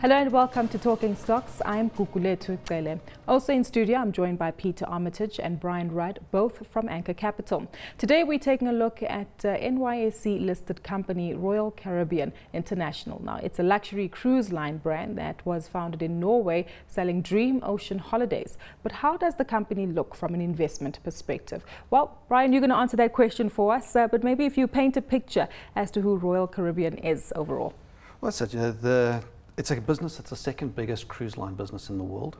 Hello and welcome to Talking Stocks. I'm Gugulethu Cele. Also in studio, I'm joined by Peter Armitage and Bryan, both from Anchor Capital. Today we're taking a look at NYSE listed company Royal Caribbean International. Now, it's a luxury cruise line brand that was founded in Norway, selling Dream Ocean holidays. But how does the company look from an investment perspective? Well, Bryan, you're going to answer that question for us, but maybe if you paint a picture as to who Royal Caribbean is overall. Well, it's a business that's the second biggest cruise line business in the world,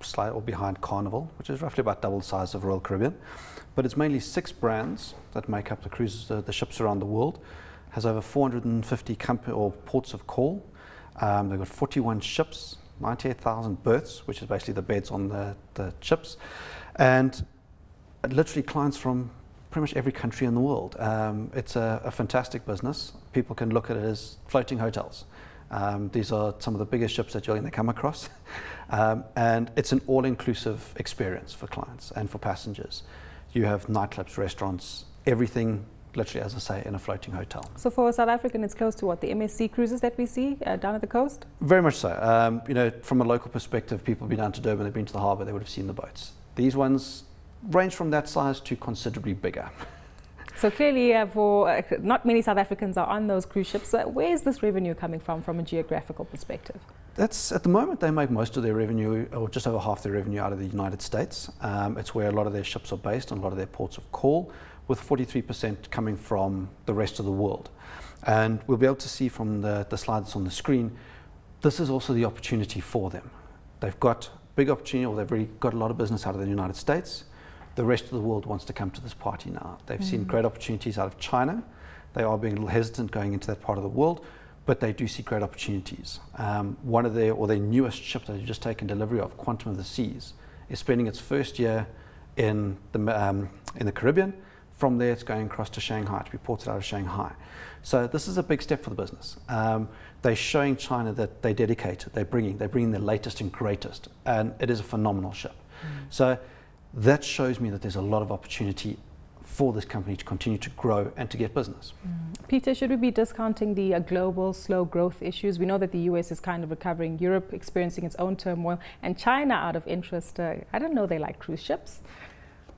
slightly behind Carnival, which is roughly about double the size of Royal Caribbean. But it's mainly 6 brands that make up the cruises, the ships around the world. Has over 450 ports of call. They've got 41 ships, 98,000 berths, which is basically the beds on the ships, and literally clients from pretty much every country in the world. It's a fantastic business. People can look at it as floating hotels. These are some of the biggest ships that you're going to come across, and it's an all-inclusive experience for clients and for passengers. You have nightclubs, restaurants, everything, literally, as I say, in a floating hotel. So for a South African, it's close to what, the MSC cruises that we see down at the coast? Very much so. You know, from a local perspective, people have been down to Durban, they've been to the harbour, they would have seen the boats. These ones range from that size to considerably bigger. So clearly, not many South Africans are on those cruise ships. Where is this revenue coming from a geographical perspective? That's, at the moment, they make most of their revenue, or just over half their revenue, out of the United States. It's where a lot of their ships are based and a lot of their ports of call, with 43% coming from the rest of the world. And we'll be able to see from the slides on the screen, this is also the opportunity for them. They've got big opportunity, or they've really got a lot of business out of the United States. The rest of the world wants to come to this party now. They've seen great opportunities out of China. They are being a little hesitant going into that part of the world, but they do see great opportunities. One of their newest ships that they've just taken delivery of, Quantum of the Seas, is spending its first year in the Caribbean. From there, it's going across to Shanghai, to be ported out of Shanghai. So this is a big step for the business. They're showing China that they're dedicated. They're bringing the latest and greatest, and it is a phenomenal ship. So that shows me that there's a lot of opportunity for this company to continue to grow and to get business. Peter, should we be discounting the global slow growth issues? We know that the US is kind of recovering, Europe experiencing its own turmoil, and China out of interest. I don't know, they like cruise ships.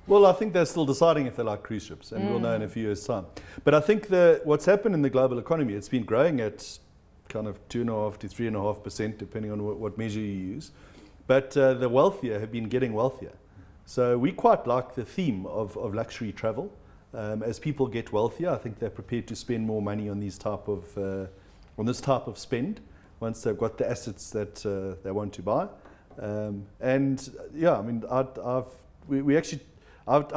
Well, I think they're still deciding if they like cruise ships, and we'll know in a few years' time. But I think what's happened in the global economy, it's been growing at kind of 2.5% to 3.5%, depending on what measure you use. But the wealthier have been getting wealthier. So we quite like the theme of luxury travel. As people get wealthier, I think they're prepared to spend more money on this type of spend once they've got the assets that they want to buy. And yeah, I mean, I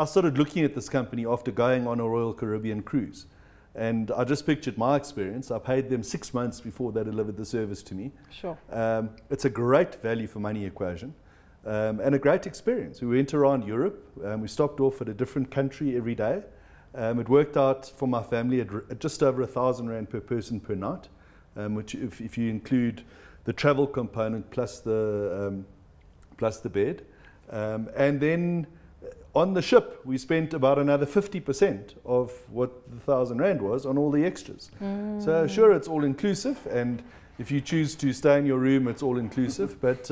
started looking at this company after going on a Royal Caribbean cruise, and I just pictured my experience. I paid them 6 months before they delivered the service to me. Sure. It's a great value for money equation. And a great experience. We went around Europe. We stopped off at a different country every day. It worked out for my family at just over R1,000 per person per night, which, if you include the travel component plus the bed. And then on the ship, we spent about another 50% of what the R1,000 was on all the extras. So sure, it's all inclusive, and if you choose to stay in your room, it's all inclusive. But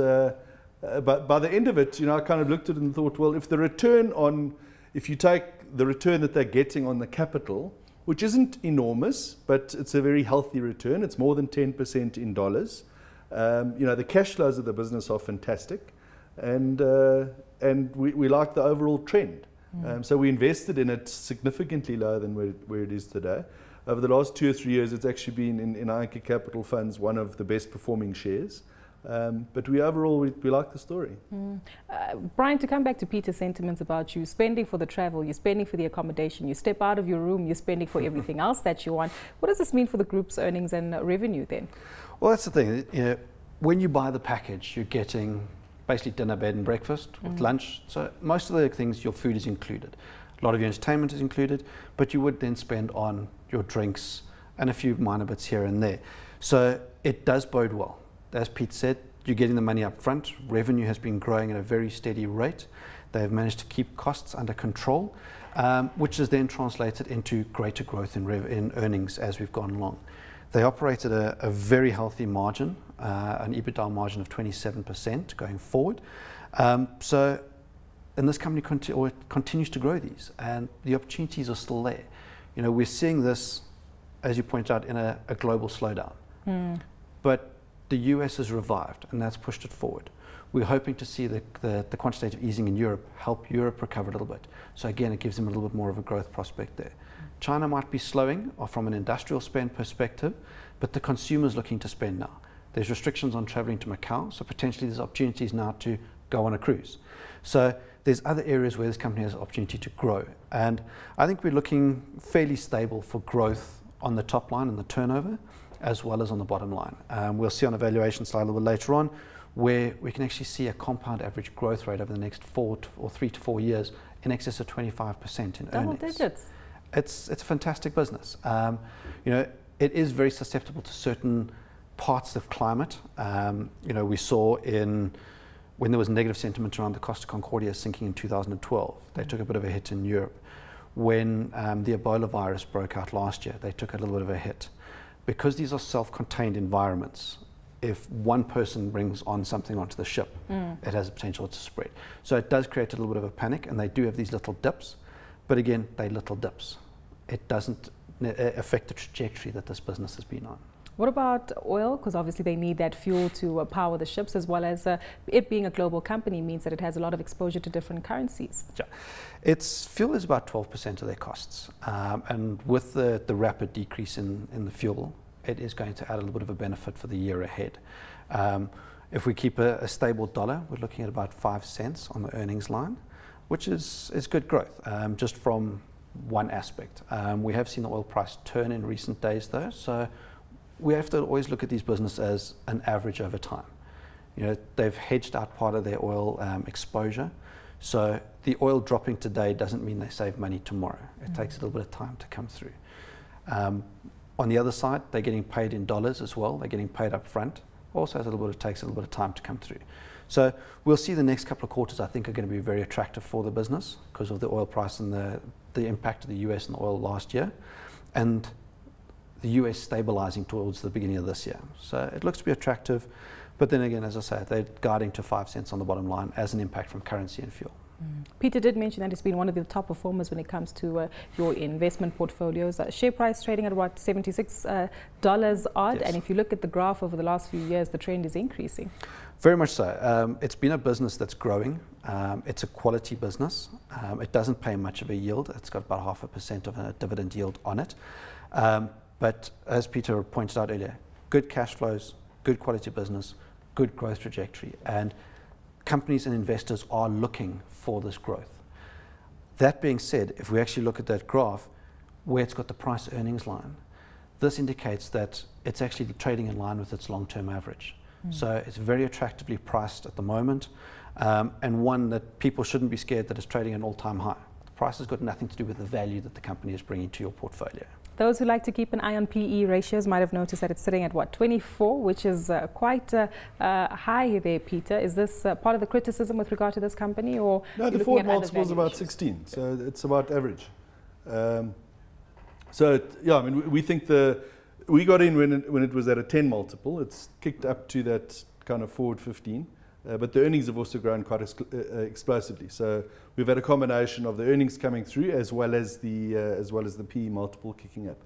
by the end of it, you know, I kind of looked at it and thought, well, if you take the return that they're getting on the capital, which isn't enormous, but it's a very healthy return, it's more than 10% in dollars. You know, the cash flows of the business are fantastic, and we like the overall trend. So we invested in it significantly lower than where it is today. Over the last 2 or 3 years, it's actually been in our Anchor Capital funds one of the best performing shares. But we like the story. Bryan, to come back to Peter's sentiments about you spending for the travel, you're spending for the accommodation, you step out of your room, you're spending for everything else that you want. What does this mean for the group's earnings and revenue then? Well, that's the thing. You know, when you buy the package, you're getting basically dinner, bed and breakfast with lunch. So most of the things, your food is included. A lot of your entertainment is included, but you would then spend on your drinks and a few minor bits here and there. So it does bode well. As Pete said, you're getting the money up front. Revenue has been growing at a very steady rate. They've managed to keep costs under control, which is then translated into greater growth in earnings as we've gone along. They operate at a very healthy margin. an EBITDA margin of 27% going forward. And this company continues to grow these, and the opportunities are still there. You know, we're seeing this, as you point out, in a global slowdown. But the US has revived, and that's pushed it forward. We're hoping to see the quantitative easing in Europe help Europe recover a little bit. So again, it gives them a little bit more of a growth prospect there. China might be slowing from an industrial spend perspective, but the consumer's looking to spend now. There's restrictions on traveling to Macau, so potentially there's opportunities now to go on a cruise. So there's other areas where this company has an opportunity to grow. And I think we're looking fairly stable for growth on the top line and the turnover, as well as on the bottom line. We'll see on a valuation slide a little bit later on, where we can actually see a compound average growth rate over the next 3 to 4 years in excess of 25% in Double earnings. digits. It's a fantastic business. You know, it is very susceptible to certain parts of climate. You know, we saw when there was negative sentiment around the Costa Concordia sinking in 2012, they took a bit of a hit in Europe. When the Ebola virus broke out last year, they took a little bit of a hit. Because these are self-contained environments, if one person brings on something onto the ship, it has the potential to spread. So it does create a little bit of a panic, and they do have these little dips. But again, they're little dips. It doesn't affect the trajectory that this business has been on. What about oil? Because obviously they need that fuel to power the ships, as well as it being a global company means that it has a lot of exposure to different currencies. Yeah. Fuel is about 12% of their costs. And with the rapid decrease in the fuel, it is going to add a little bit of a benefit for the year ahead. If we keep a stable dollar, we're looking at about 5 cents on the earnings line, which is good growth, just from one aspect. We have seen the oil price turn in recent days though, so we have to always look at these businesses as an average over time. You know, they've hedged out part of their oil exposure, so the oil dropping today doesn't mean they save money tomorrow. It takes a little bit of time to come through. On the other side, they're getting paid in dollars as well. They're getting paid up front. Also takes a little bit of time to come through. So we'll see the next couple of quarters, I think, are going to be very attractive for the business because of the oil price and the impact of the US and the oil last year, and the US stabilizing towards the beginning of this year. So it looks to be attractive, but then again, as I say, they're guiding to 5 cents on the bottom line as an impact from currency and fuel. Peter did mention that it's been one of the top performers when it comes to your investment portfolios. Share price trading at about $76 odd, Yes. And if you look at the graph over the last few years, the trend is increasing. Very much so. It's been a business that's growing. It's a quality business. It doesn't pay much of a yield. It's got about 0.5% of a dividend yield on it. But as Peter pointed out earlier, good cash flows, good quality business, good growth trajectory, and companies and investors are looking for this growth. That being said, if we actually look at that graph where it's got the price earnings line, this indicates that it's actually trading in line with its long-term average. So it's very attractively priced at the moment, and one that people shouldn't be scared that it's trading at an all-time high. The price has got nothing to do with the value that the company is bringing to your portfolio. Those who like to keep an eye on PE ratios might have noticed that it's sitting at, 24, which is quite high there, Peter. Is this part of the criticism with regard to this company? Or no, the forward multiple is about 16, so it's about average. Yeah, I mean, we think we got in when it was at a 10 multiple. It's kicked up to that kind of forward 15. But the earnings have also grown quite explosively. So we've had a combination of the earnings coming through as well as the PE multiple kicking up.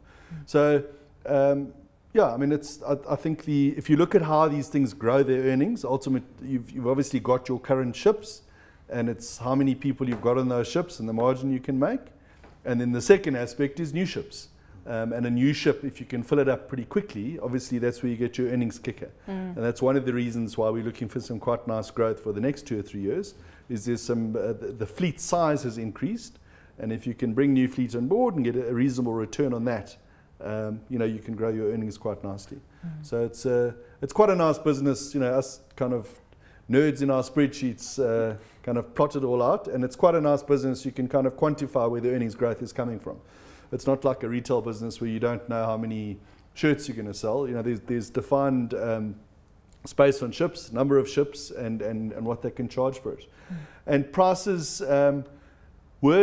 So yeah, I mean, I think if you look at how these things grow their earnings, ultimately you've obviously got your current ships, and it's how many people you've got on those ships and the margin you can make. And then the second aspect is new ships. And a new ship, if you can fill it up pretty quickly, obviously that's where you get your earnings kicker. And that's one of the reasons why we're looking for some quite nice growth for the next 2 or 3 years, is there's some, the fleet size has increased, and if you can bring new fleet on board and get a reasonable return on that, you know, you can grow your earnings quite nicely. So it's quite a nice business, you know, us kind of nerds in our spreadsheets kind of plot it all out, and it's quite a nice business. You can kind of quantify where the earnings growth is coming from. It's not like a retail business where you don't know how many shirts you're going to sell. You know, there's defined space on ships, number of ships, and what they can charge for it. And prices were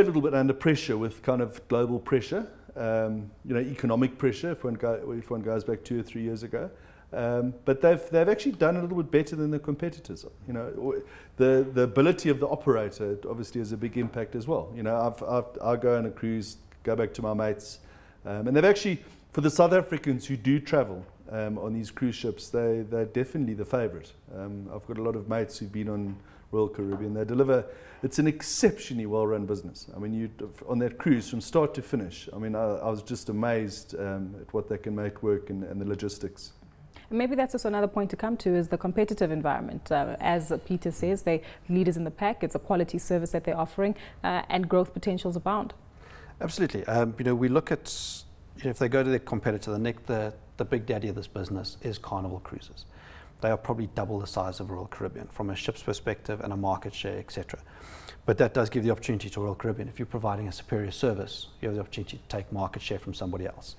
a little bit under pressure with kind of global pressure, you know, economic pressure if one goes back 2 or 3 years ago. But they've actually done a little bit better than the competitors. You know, the ability of the operator obviously has a big impact as well. You know, I go on a cruise, go back to my mates, and they've actually, for the South Africans who do travel on these cruise ships, they're definitely the favourite. I've got a lot of mates who've been on Royal Caribbean. They deliver. It's an exceptionally well-run business. I mean, on that cruise from start to finish. I mean, I was just amazed at what they can make work and the logistics. Maybe that's also another point to come to, is the competitive environment. As Peter says, they're leaders in the pack. It's a quality service that they're offering, and growth potentials abound. Absolutely. You know, we look at, you know, if they go to their competitor, the big daddy of this business is Carnival Cruises. They are probably double the size of Royal Caribbean from a ship's perspective and a market share, etc. But that does give the opportunity to Royal Caribbean. If you're providing a superior service, you have the opportunity to take market share from somebody else.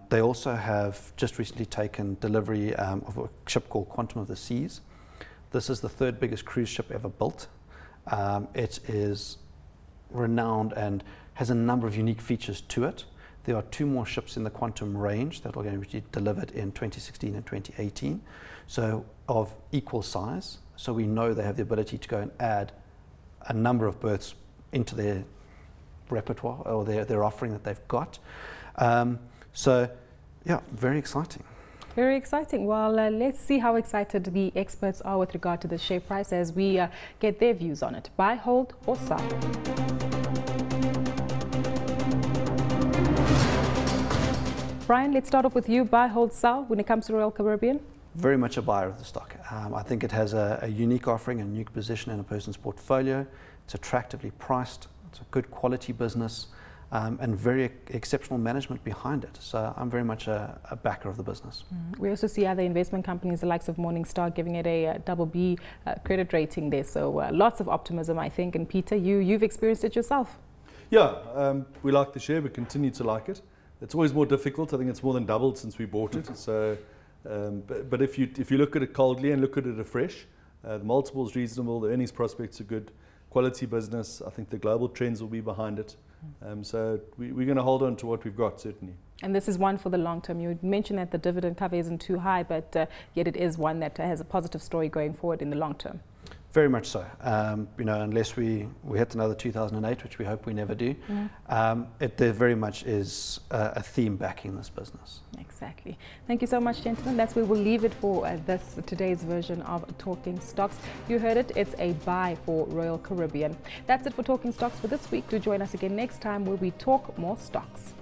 They also have just recently taken delivery of a ship called Quantum of the Seas. This is the third biggest cruise ship ever built. It is renowned and has a number of unique features to it. There are 2 more ships in the Quantum range that are going to be delivered in 2016 and 2018, so of equal size. So we know they have the ability to go and add a number of berths into their repertoire or their offering that they've got. So, yeah, very exciting. Very exciting. Well, let's see how excited the experts are with regard to the share price as we get their views on it. Buy, hold, or sell. Bryan, let's start off with you. Buy, hold, sell when it comes to Royal Caribbean? Very much a buyer of the stock. I think it has a unique offering, a unique position in a person's portfolio. It's attractively priced. It's a good quality business, and very exceptional management behind it. So I'm very much a backer of the business. We also see other investment companies, the likes of Morningstar, giving it a BB credit rating there. So lots of optimism, I think. And Peter, you've experienced it yourself. Yeah, we like the share. We continue to like it. It's always more difficult. I think it's more than doubled since we bought it. So, but if you look at it coldly and look at it afresh, the multiple is reasonable. The earnings prospects are good. Quality business. I think the global trends will be behind it. So we're going to hold on to what we've got, certainly. And this is one for the long term. You mentioned that the dividend cover isn't too high, but yet it is one that has a positive story going forward in the long term. Very much so. You know, unless we hit another 2008, which we hope we never do, there very much is a theme backing this business. Exactly. Thank you so much, gentlemen. That's where we'll leave it for today's version of Talking Stocks. You heard it. It's a buy for Royal Caribbean. That's it for Talking Stocks for this week. Do join us again next time where we talk more stocks.